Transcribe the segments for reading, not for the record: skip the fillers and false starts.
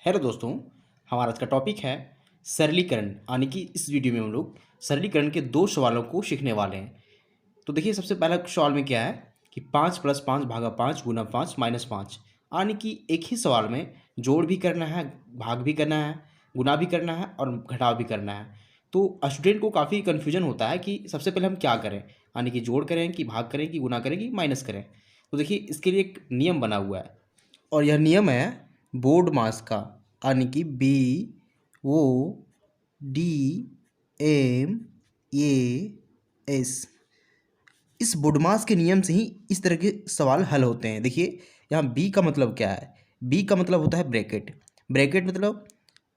Hello दोस्तों। हमारा आज का टॉपिक है सरलीकरण। यानी कि इस वीडियो में हम लोग सरलीकरण के दो सवालों को सीखने वाले हैं। तो देखिए, सबसे पहला सवाल में क्या है कि 5+5/5 - 5 यानी कि एक ही सवाल में जोड़ भी करना है, भाग भी करना है, गुना भी करना है और घटाव भी करना है। तो स्टूडेंट को काफ़ी कन्फ्यूजन होता है कि सबसे पहले हम क्या करें, यानी कि जोड़ करें कि भाग करें कि गुना करें कि माइनस करें। तो देखिए, इसके लिए एक नियम बना हुआ है और यह नियम है बोर्ड मास का, यानी कि BODMAS। इस बोडमास के नियम से ही इस तरह के सवाल हल होते हैं। देखिए, यहाँ बी का मतलब क्या है। बी का मतलब होता है ब्रैकेट। ब्रैकेट मतलब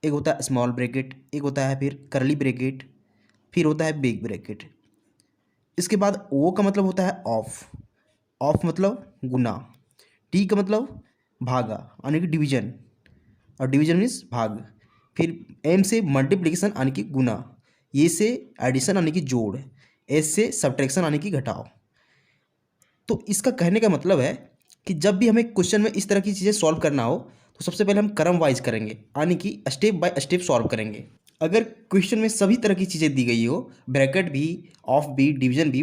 एक होता है स्मॉल ब्रैकेट, एक होता है फिर करली ब्रैकेट, फिर होता है बिग ब्रैकेट। इसके बाद ओ का मतलब होता है ऑफ। ऑफ मतलब गुना। टी का मतलब भागा यानी कि डिवीजन, और डिवीजन मीन्स भाग। फिर एम से मल्टीप्लिकेशन यानी कि गुना, ये से एडिशन यानी कि जोड़, एस से सब्ट्रैक्शन यानी कि घटाव। तो इसका कहने का मतलब है कि जब भी हमें क्वेश्चन में इस तरह की चीज़ें सॉल्व करना हो तो सबसे पहले हम क्रम वाइज करेंगे, यानी कि स्टेप बाय स्टेप सॉल्व करेंगे। अगर क्वेश्चन में सभी तरह की चीज़ें दी गई हो, ब्रैकेट भी, ऑफ भी, डिवीजन भी,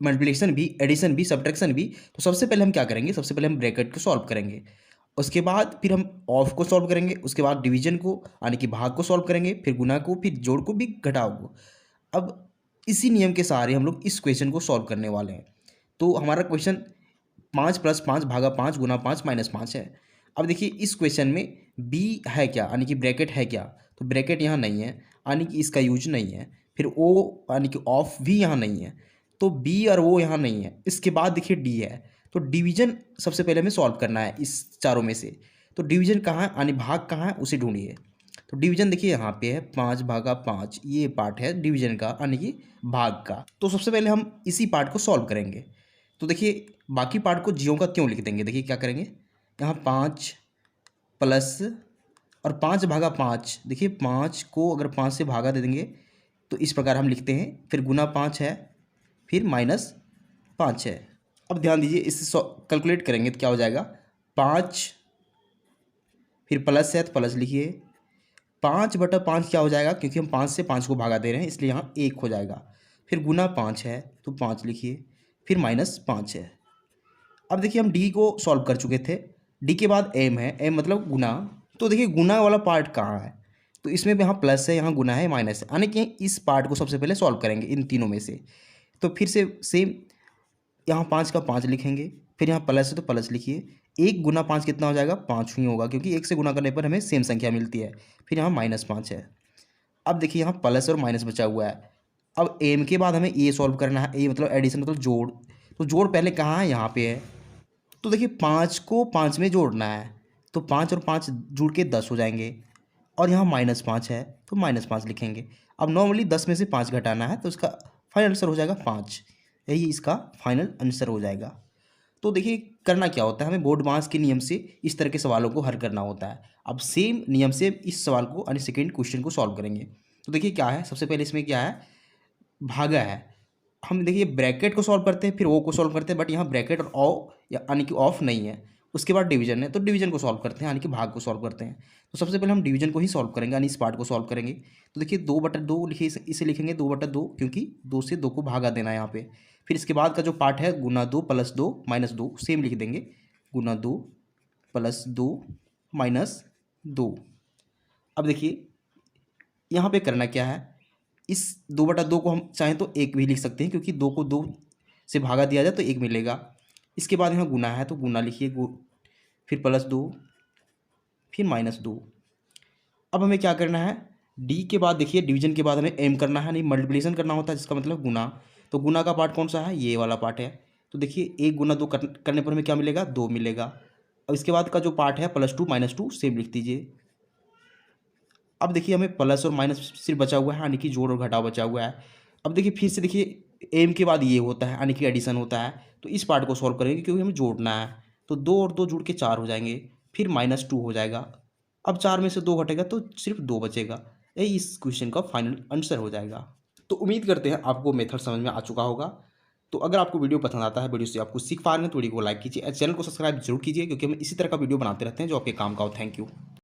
मल्टीप्लिकेशन भी, एडिशन भी, सब्ट्रैक्शन भी, तो सबसे पहले हम क्या करेंगे, सबसे पहले हम ब्रैकेट को सॉल्व करेंगे। उसके बाद फिर हम ऑफ को सॉल्व करेंगे, उसके बाद डिवीजन को यानी कि भाग को सॉल्व करेंगे, फिर गुना को, फिर जोड़ को भी, घटाव को। अब इसी नियम के सहारे हम लोग इस क्वेश्चन को सॉल्व करने वाले हैं। तो हमारा क्वेश्चन 5+5/5 - 5 - 5 है। अब देखिए, इस क्वेश्चन में बी है क्या, यानी कि ब्रैकेट है क्या, तो ब्रैकेट यहाँ नहीं है, यानी कि इसका यूज नहीं है। फिर ओ यानी कि ऑफ भी यहाँ नहीं है, तो बी और ओ यहाँ नहीं है। इसके बाद देखिए डी है, तो डिवीजन सबसे पहले हमें सॉल्व करना है इस चारों में से। तो डिवीजन कहाँ है यानी भाग कहाँ है, उसे ढूंढिए। तो डिवीजन देखिए यहाँ पे है 5/5, ये पार्ट है डिवीजन का यानी कि भाग का। तो सबसे पहले हम इसी पार्ट को सॉल्व करेंगे। तो देखिए, बाकी पार्ट को ज्यों का त्यों लिख देंगे। देखिए क्या करेंगे, यहाँ 5 प्लस और 5/5। देखिए 5 को अगर 5 से भागा दे देंगे तो इस प्रकार हम लिखते हैं। फिर गुना 5 है, फिर -5 है। अब ध्यान दीजिए, इससे कैलकुलेट करेंगे तो क्या हो जाएगा, 5 फिर प्लस है तो प्लस लिखिए। 5/5 क्या हो जाएगा, क्योंकि हम 5 से 5 को भागा दे रहे हैं इसलिए यहाँ 1 हो जाएगा। फिर गुना 5 है तो 5 लिखिए, फिर -5 है। अब देखिए, हम डी को सॉल्व कर चुके थे। डी के बाद एम है, एम मतलब गुना। तो देखिए, गुना वाला पार्ट कहाँ है, तो इसमें भी यहाँ प्लस है, यहाँ गुना है, माइनस है, यानी कि इस पार्ट को सबसे पहले सॉल्व करेंगे इन तीनों में से। तो फिर से सेम, यहाँ 5 का 5 लिखेंगे, फिर यहाँ प्लस है तो प्लस लिखिए। 1 गुना 5 कितना हो जाएगा, 5 ही होगा, क्योंकि 1 से गुना करने पर हमें सेम संख्या मिलती है। फिर यहाँ -5 है। अब देखिए, यहाँ प्लस और माइनस बचा हुआ है। अब एम के बाद हमें ए सॉल्व करना है। ए मतलब एडिशन मतलब जोड़। तो जोड़ पहले कहाँ है, यहाँ पे है। तो देखिए, 5 को 5 में जोड़ना है, तो 5 और 5 जुड़ के 10 हो जाएंगे, और यहाँ -5 है तो -5 लिखेंगे। अब नॉर्मली 10 में से 5 घटाना है, तो इसका फाइनल आंसर हो जाएगा 5। यही इसका फाइनल आंसर हो जाएगा। तो देखिए, करना क्या होता है, हमें बोर्ड मास के नियम से इस तरह के सवालों को हल करना होता है। अब सेम नियम से इस सवाल को यानी सेकेंड क्वेश्चन को सॉल्व करेंगे। तो देखिए क्या है, सबसे पहले इसमें क्या है, भागा है। हम देखिए ब्रैकेट को सॉल्व करते हैं, फिर ओ को सॉल्व करते हैं, बट यहाँ ब्रैकेट और ओ यानी कि ऑफ नहीं है। उसके बाद डिवीजन है, तो डिवीजन को सॉल्व करते हैं, यानी कि भाग को सॉल्व करते हैं। तो सबसे पहले हम डिवीजन को ही सॉल्व करेंगे, यानी इस पार्ट को सॉल्व करेंगे। तो देखिए 2/2 लिखिए, इसे लिखेंगे 2/2, क्योंकि 2 से 2 को भागा देना है यहाँ पे। फिर इसके बाद का जो पार्ट है, गुना 2 प्लस 2 -2, सेम लिख देंगे, गुना 2 प्लस 2 -2। अब देखिए, यहाँ पे करना क्या है, इस 2/2 को हम चाहें तो 1 भी लिख सकते हैं, क्योंकि 2 को 2 से भागा दिया जाए तो 1 मिलेगा। इसके बाद यहाँ गुना है तो गुना लिखिए, फिर +2, फिर -2। अब हमें क्या करना है, डी के बाद देखिए डिवीजन के बाद हमें एम करना है, नहीं मल्टीप्लिकेशन करना होता है, जिसका मतलब गुना। तो गुना का पार्ट कौन सा है, ये वाला पार्ट है। तो देखिए 1 गुना 2 करने पर हमें क्या मिलेगा, 2 मिलेगा। अब इसके बाद का जो पार्ट है, +2 -2, सेम लिख दीजिए। अब देखिए, हमें प्लस और माइनस सिर्फ बचा हुआ है, यानी कि जोड़ और घटाव बचा हुआ है। अब देखिए फिर से देखिए, एम के बाद ये होता है, यानी कि एडिशन होता है। तो इस पार्ट को सॉल्व करेंगे, क्योंकि हमें जोड़ना है। तो 2 और 2 जुड़ के 4 हो जाएंगे, फिर -2 हो जाएगा। अब 4 में से 2 घटेगा तो सिर्फ 2 बचेगा। यही इस क्वेश्चन का फाइनल आंसर हो जाएगा। तो उम्मीद करते हैं आपको मेथड समझ में आ चुका होगा। तो अगर आपको वीडियो पसंद आता है, वीडियो से आपको सीख पा रहे हैं, तो वीडियो को लाइक कीजिए, चैनल को सब्सक्राइब जरूर कीजिए, क्योंकि हम इसी तरह का वीडियो बनाते रहते हैं जो आपके काम का हो। Thank you.